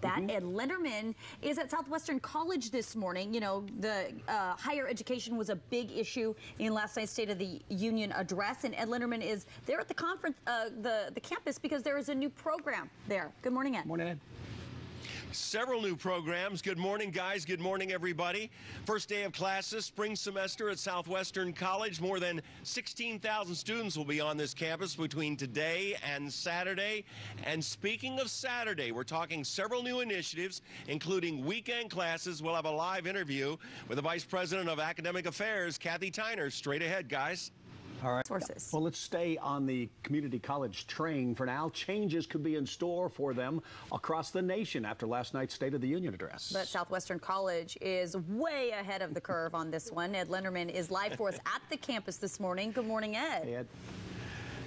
that. Ed Linderman is at Southwestern College this morning. You know, the higher education was a big issue in last night's State of the Union address, and Ed Linderman is there at the conference, the campus, because there is a new program there. Good morning, Ed. Morning, Ed. Several new programs. Good morning, guys. Good morning, everybody. First day of classes, spring semester at Southwestern College. More than 16,000 students will be on this campus between today and Saturday. And speaking of Saturday, we're talking several new initiatives, including weekend classes. We'll have a live interview with the Vice President of Academic Affairs, Kathy Tyner. Straight ahead, guys. All right. Sources. Well, let's stay on the community college train for now. Changes could be in store for them across the nation after last night's State of the Union address. But Southwestern College is way ahead of the curve on this one. Ed Linderman is live for us at the campus this morning. Good morning, Ed. Hey, Ed.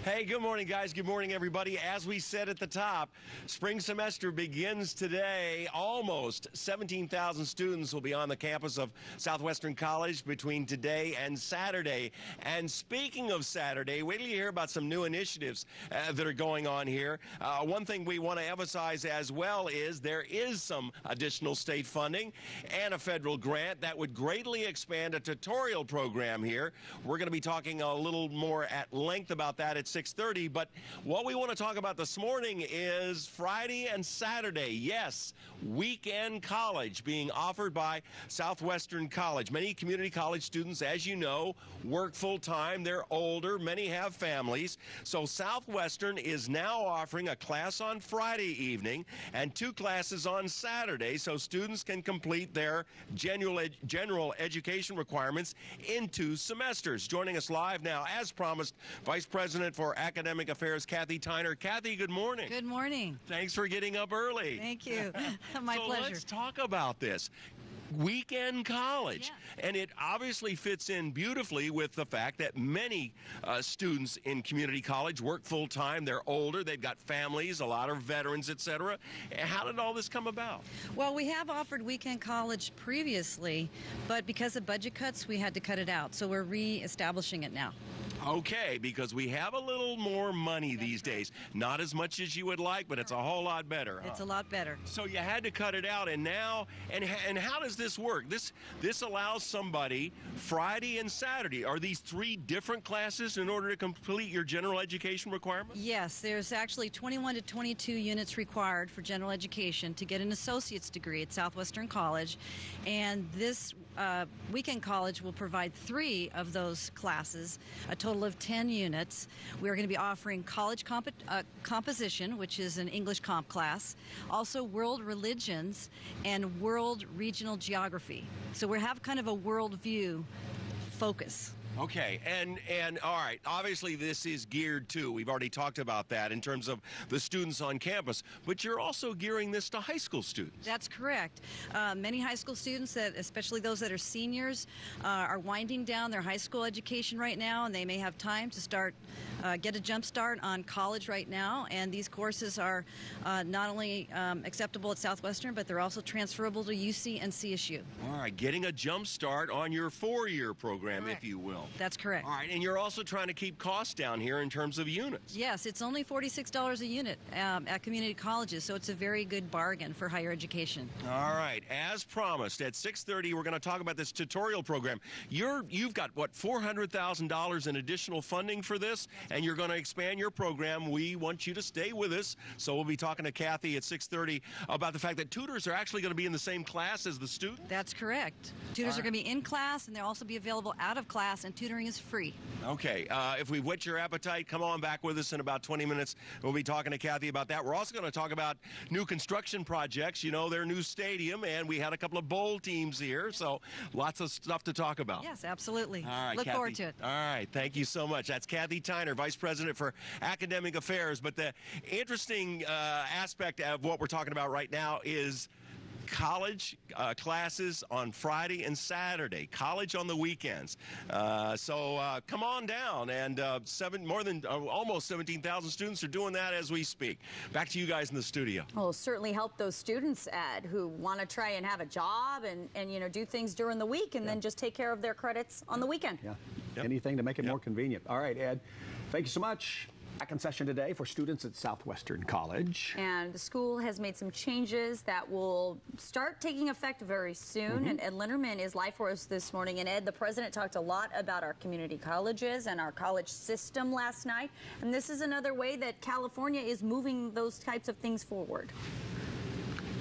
Hey, good morning, guys. Good morning, everybody. As we said at the top, spring semester begins today. Almost 17,000 students will be on the campus of Southwestern College between today and Saturday. And speaking of Saturday, wait till you hear about some new initiatives that are going on here. One thing we want to emphasize as well is there is some additional state funding and a federal grant that would greatly expand a tutorial program here. We're going to be talking a little more at length about that at 6:30, but what we want to talk about this morning is Friday and Saturday. Yes, weekend college being offered by Southwestern College. Many community college students, as you know, work full-time. They're older. Many have families. So Southwestern is now offering a class on Friday evening and 2 classes on Saturday so students can complete their general education requirements in 2 semesters. Joining us live now, as promised, Vice President for Academic Affairs, Kathy Tyner. Kathy, good morning. Good morning. Thanks for getting up early. Thank you. My pleasure. Let's talk about this. Weekend college. Yeah. And it obviously fits in beautifully with the fact that many students in community college work full-time. They're older. They've got families, a lot of veterans, etc. How did all this come about? Well, we have offered weekend college previously, but because of budget cuts, we had to cut it out. So we're re-establishing it now. Okay, because we have a little more money these days. Not as much as you would like, but it's a whole lot better. It's a lot better. So you had to cut it out, and now, and how does this work? This allows somebody Friday and Saturday. Are these 3 different classes in order to complete your general education requirements? Yes, there's actually 21 to 22 units required for general education to get an associate's degree at Southwestern College, and this weekend college will provide 3 of those classes, a total of 10 units. We're going to be offering college composition, which is an English comp class, also world religions and world regional geography. So we have kind of a worldview focus. Okay, and all right, obviously this is geared to, we've already talked about that in terms of the students on campus, but you're also gearing this to high school students. That's correct. Many high school students, especially those that are seniors, are winding down their high school education right now, and they may have time to start, get a jump start on college right now, and these courses are not only acceptable at Southwestern, but they're also transferable to UC and CSU. All right, getting a jump start on your 4-year program, correct, if you will. That's correct. All right, and you're also trying to keep costs down here in terms of units. Yes, it's only $46 a unit at community colleges, so it's a very good bargain for higher education. All right, as promised, at 6:30, we're going to talk about this tutorial program. You've got, what, $400,000 in additional funding for this, and you're going to expand your program. We want you to stay with us, so we'll be talking to Kathy at 6:30 about the fact that tutors are actually going to be in the same class as the students. That's correct. Tutors are going to be in class, and they'll also be available out of class, and tutoring is free. Okay, if we've whet your appetite, come on back with us in about 20 minutes. We'll be talking to Kathy about that. We're also going to talk about new construction projects, you know, their new stadium, and we had a couple of bowl teams here, so lots of stuff to talk about. Yes, absolutely. All right, Look Kathy, forward to it. All right, thank you so much. That's Kathy Tyner, Vice President for Academic Affairs. But the interesting aspect of what we're talking about right now is college classes on Friday and Saturday, college on the weekends. So come on down, and almost 17,000 students are doing that as we speak. Back to you guys in the studio. Well, certainly help those students, Ed, who want to try and have a job and you know, do things during the week and then just take care of their credits on the weekend. Yeah, anything to make it more convenient. All right, Ed, thank you so much. Back in session today for students at Southwestern College. And the school has made some changes that will start taking effect very soon. And Ed Linderman is live for us this morning. And Ed, the president talked a lot about our community colleges and our college system last night. And this is another way that California is moving those types of things forward.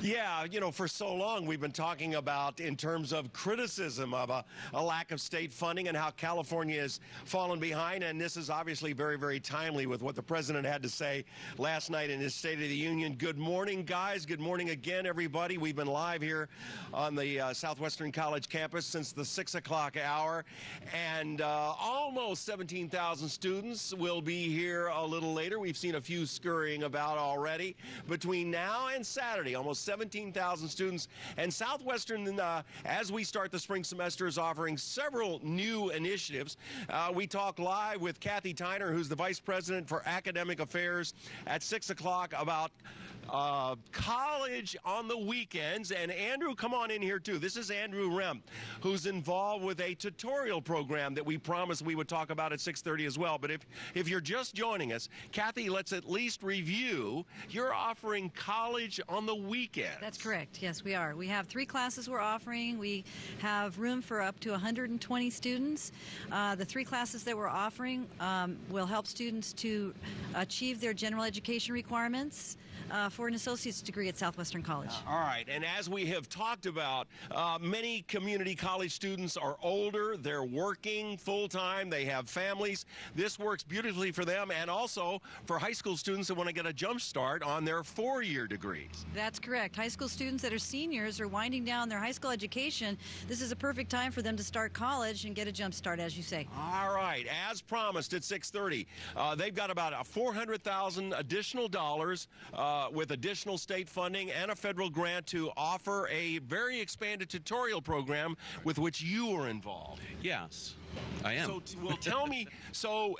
Yeah, you know, for so long we've been talking about in terms of criticism of a lack of state funding and how California has fallen behind. And this is obviously very, very timely with what the president had to say last night in his State of the Union. Good morning, guys. Good morning again, everybody. We've been live here on the Southwestern College campus since the 6 o'clock hour. And almost 17,000 students will be here a little later. We've seen a few scurrying about already. Between now and Saturday, almost 17,000 students. And Southwestern, as we start the spring semester, is offering several new initiatives. We talk live with Kathy Tyner, who's the Vice President for Academic Affairs, at 6 o'clock about college on the weekends. And Andrew, come on in here too. This is Andrew Remp, who's involved with a tutorial program that we promised we would talk about at 6:30 as well. But if you're just joining us, Kathy, let's at least review. You're offering college on the weekends. That's correct. Yes, we are. We have 3 classes we're offering. We have room for up to 120 students. The 3 classes that we're offering will help students to achieve their general education requirements for an associate's degree at Southwestern College. All right, and as we have talked about, many community college students are older, they're working full-time, they have families. This works beautifully for them, and also for high school students that want to get a jump start on their 4-year degrees. That's correct. High school students that are seniors or winding down their high school education, this is a perfect time for them to start college and get a jump start, as you say. All right, as promised at 6:30, they've got about $400,000 additional dollars with additional state funding and a federal grant to offer a very expanded tutorial program with which you are involved. Yes, I am. So, well, tell me,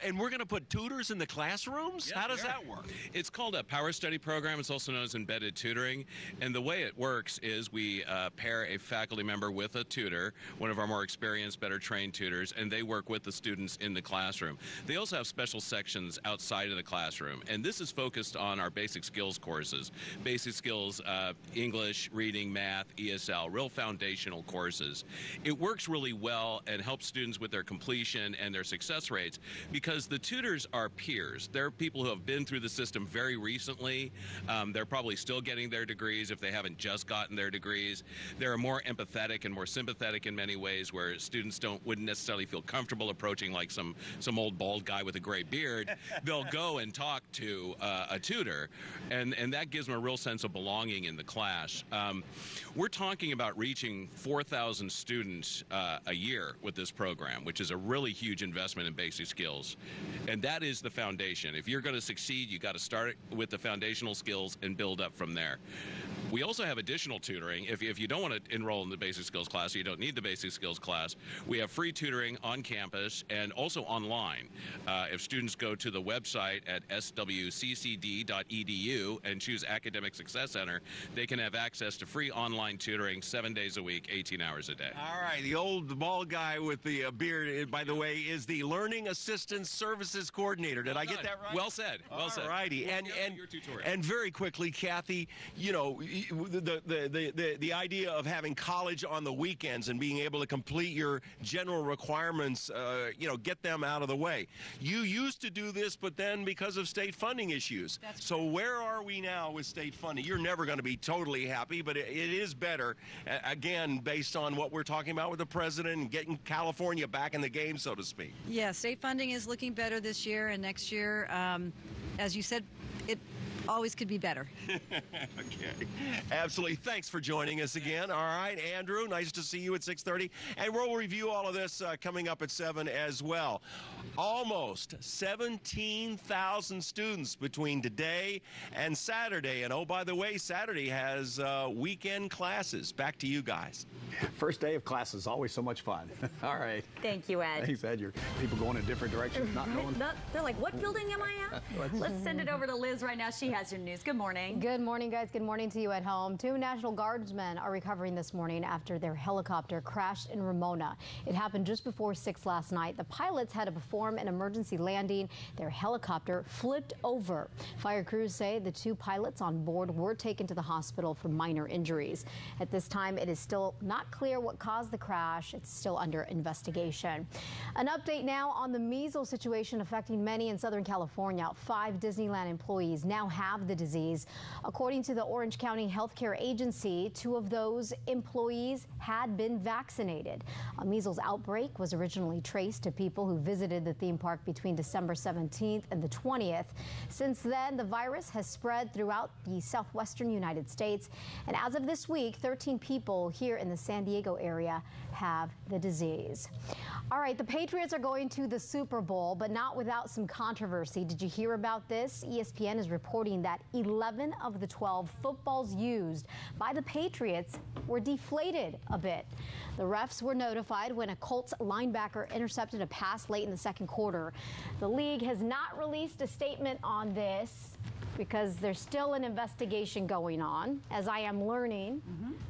and we're going to put tutors in the classrooms? Yeah, how does that work? It's called a power study program. It's also known as embedded tutoring. And the way it works is we pair a faculty member with a tutor, one of our more experienced, better trained tutors, and they work with the students in the classroom. They also have special sections outside of the classroom. And this is focused on our basic skills courses. Basic skills, English, reading, math, ESL, real foundational courses. It works really well and helps students with their completion and their success rates because the tutors are peers. They're people who have been through the system very recently. They're probably still getting their degrees if they haven't just gotten their degrees. They're more empathetic and more sympathetic in many ways where students wouldn't necessarily feel comfortable approaching like some old bald guy with a gray beard. They'll go and talk to a tutor and that gives them a real sense of belonging in the class. We're talking about reaching 4,000 students a year with this program, which is a really huge investment in basic skills. And that is the foundation. If you're going to succeed, you got to start with the foundational skills and build up from there. We also have additional tutoring. If you don't want to enroll in the basic skills class, you don't need the basic skills class, we have free tutoring on campus and also online. If students go to the website at swccd.edu and choose Academic Success Center, they can have access to free online tutoring 7 days a week, 18 hours a day. All right, the bald guy with the beard, by the way, is the Learning Assistance Services Coordinator. Did I get that right? Well said. Well said. All righty. And very quickly, Kathy, you know, the idea of having college on the weekends and being able to complete your general requirements, you know, get them out of the way. You used to do this, but then because of state funding issues. So where are we now with state funding? You're never going to be totally happy, but it is better, again, based on what we're talking about with the president and getting California back in the game, so to speak. Yeah, state funding is looking better this year and next year. As you said, it always could be better. Okay. Absolutely. Thanks for joining us again. All right, Andrew, nice to see you at 6:30. And we'll review all of this coming up at 7 as well. Almost 17,000 students between today and Saturday. And oh, by the way, Saturday has weekend classes. Back to you guys. First day of class is always so much fun. All right. Thank you, Ed. Thanks, Ed. Your people going in different directions, not knowing. They're like, what building am I at? Let's send it over to Liz right now. She has Caption News. Good morning. Good morning, guys. Good morning to you at home. 2 National Guardsmen are recovering this morning after their helicopter crashed in Ramona. It happened just before 6 last night. The pilots had to perform an emergency landing. Their helicopter flipped over. Fire crews say the 2 pilots on board were taken to the hospital for minor injuries. At this time, it is still not clear what caused the crash. It's still under investigation. An update now on the measles situation affecting many in Southern California. 5 Disneyland employees now have the disease. According to the Orange County Healthcare Agency, 2 of those employees had been vaccinated. A measles outbreak was originally traced to people who visited the theme park between December 17th and the 20th. Since then, the virus has spread throughout the southwestern United States. And as of this week, 13 people here in the San Diego area have the disease. All right, the Patriots are going to the Super Bowl, but not without some controversy. Did you hear about this? ESPN is reporting that 11 of the 12 footballs used by the Patriots were deflated a bit. The refs were notified when a Colts linebacker intercepted a pass late in the second quarter. The league has not released a statement on this because there's still an investigation going on. As I am learning,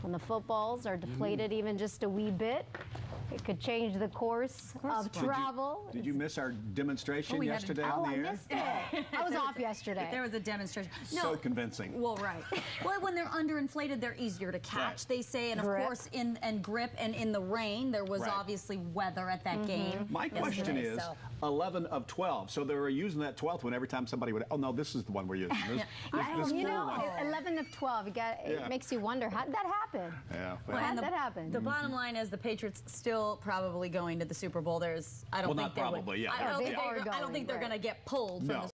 when the footballs are deflated even just a wee bit, it could change the course of travel. Did you miss our demonstration yesterday on the air? I missed it. I was off yesterday. There was a demonstration. So convincing. Well, right. Well, when they're underinflated, they're easier to catch, they say. And of course, in grip and in the rain, there was obviously weather at that game. My question is, 11 of 12. So they were using that 12th one every time somebody would, oh, no, this is the one we're using. This you know, one. 11 of 12. It makes you wonder, how did that happen? Yeah. How did that happen? The bottom line is the Patriots still probably going to the Super Bowl. I don't think not they probably, would. yeah. I don't think they're going to get pulled from the